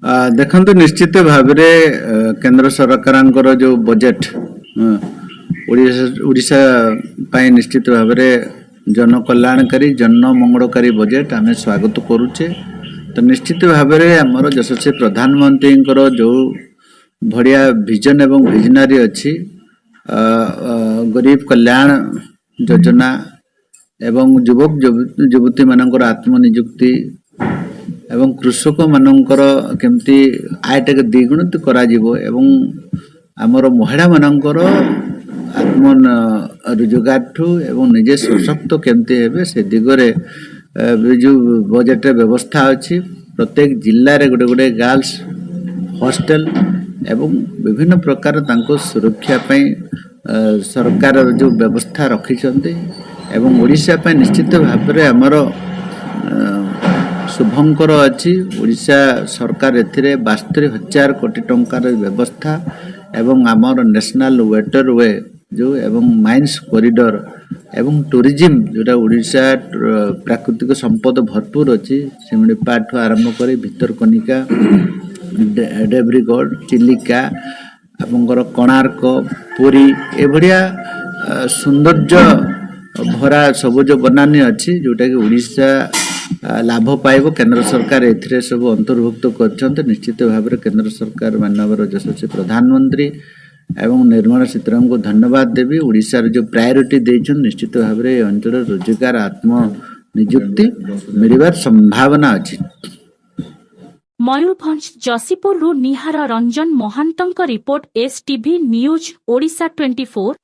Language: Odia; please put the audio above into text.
ଦେଖନ୍ତୁ ନିଶ୍ଚିତ ଭାବରେ କେନ୍ଦ୍ର ସରକାରଙ୍କର ଯୋଉ ବଜେଟ୍ ଓଡ଼ିଶା ପାଇଁ ନିଶ୍ଚିତ ଭାବରେ ଜନକଲ୍ୟାଣକାରୀ ଜନମଙ୍ଗଳକାରୀ ବଜେଟ୍ ଆମେ ସ୍ୱାଗତ କରୁଛେ। ତ ନିଶ୍ଚିତ ଭାବରେ ଆମର ଯଶସ୍ୱୀ ପ୍ରଧାନମନ୍ତ୍ରୀଙ୍କର ଯୋଉ ବଢ଼ିଆ ଭିଜନ ଏବଂ ଭିଜନାରୀ ଅଛି ଗରିବ କଲ୍ୟାଣ ଯୋଜନା ଏବଂ ଯୁବକ ଯୁବତୀ ମାନଙ୍କର ଆତ୍ମନିଯୁକ୍ତି ଏବଂ କୃଷକ ମାନଙ୍କର କେମିତି ଆୟଟାକୁ ଦ୍ୱିଗୁଣିତ କରାଯିବ ଏବଂ ଆମର ମହିଳା ମାନଙ୍କର ଆତ୍ମ ରୋଜଗାରଠୁ ଏବଂ ନିଜେ ସଶକ୍ତ କେମିତି ହେବେ ସେ ଦିଗରେ ଯେଉଁ ବଜେଟରେ ବ୍ୟବସ୍ଥା ଅଛି। ପ୍ରତ୍ୟେକ ଜିଲ୍ଲାରେ ଗୋଟେ ଗୋଟେ ଗାର୍ଲସ ହଷ୍ଟେଲ ଏବଂ ବିଭିନ୍ନ ପ୍ରକାର ତାଙ୍କୁ ସୁରକ୍ଷା ପାଇଁ ସରକାର ଯେଉଁ ବ୍ୟବସ୍ଥା ରଖିଛନ୍ତି ଏବଂ ଓଡ଼ିଶା ପାଇଁ ନିଶ୍ଚିତ ଭାବରେ ଆମର ଶୁଭଙ୍କର ଅଛି। ଓଡ଼ିଶା ସରକାର ଏଥିରେ 72,000 କୋଟି ଟଙ୍କାର ବ୍ୟବସ୍ଥା ଏବଂ ଆମର ନ୍ୟାସନାଲ ୱାଟରୱେ ଯେଉଁ ଏବଂ ମାଇନ୍ସ କରିଡର ଏବଂ ଟୁରିଜିମ୍ ଯେଉଁଟା ଓଡ଼ିଶା ପ୍ରାକୃତିକ ସମ୍ପଦ ଭରପୁର ଅଛି ଶିମିଳିପାଳଠୁ ଆରମ୍ଭ କରି ଭିତରକନିକା ଡେବ୍ରିଗଡ଼ ଚିଲିକା ଆପଣଙ୍କର କୋଣାର୍କ ପୁରୀ ଏଭଳିଆ ସୌନ୍ଦର୍ଯ୍ୟ ଭରା ସବୁଜ ବନାନୀ ଅଛି ଯେଉଁଟାକି ଓଡ଼ିଶା ଲାଭ ପାଇବ। କେନ୍ଦ୍ର ସରକାର ଏଥିରେ ସବୁ ଅନ୍ତର୍ଭୁକ୍ତ କରିଛନ୍ତି। ନିଶ୍ଚିତ ଭାବରେ କେନ୍ଦ୍ର ସରକାର ମାନବର ଯଶସ୍ୱୀ ପ୍ରଧାନମନ୍ତ୍ରୀ ଏବଂ ନିର୍ମଳା ସୀତାରମଣଙ୍କୁ ଧନ୍ୟବାଦ ଦେବି। ଓଡ଼ିଶାର ଯେଉଁ ପ୍ରାୟୋରିଟି ଦେଇଛନ୍ତି ନିଶ୍ଚିତ ଭାବରେ ଏ ଅଞ୍ଚଳରେ ରୋଜଗାର ଆତ୍ମନିଯୁକ୍ତି ମିଳିବାର ସମ୍ଭାବନା ଅଛି। ମୟୂରଭଞ୍ଜ ଯଶୀପୁରରୁ ନିହାର ରଞ୍ଜନ ମହାନ୍ତଙ୍କ ରିପୋର୍ଟ। STV news Odisha 24।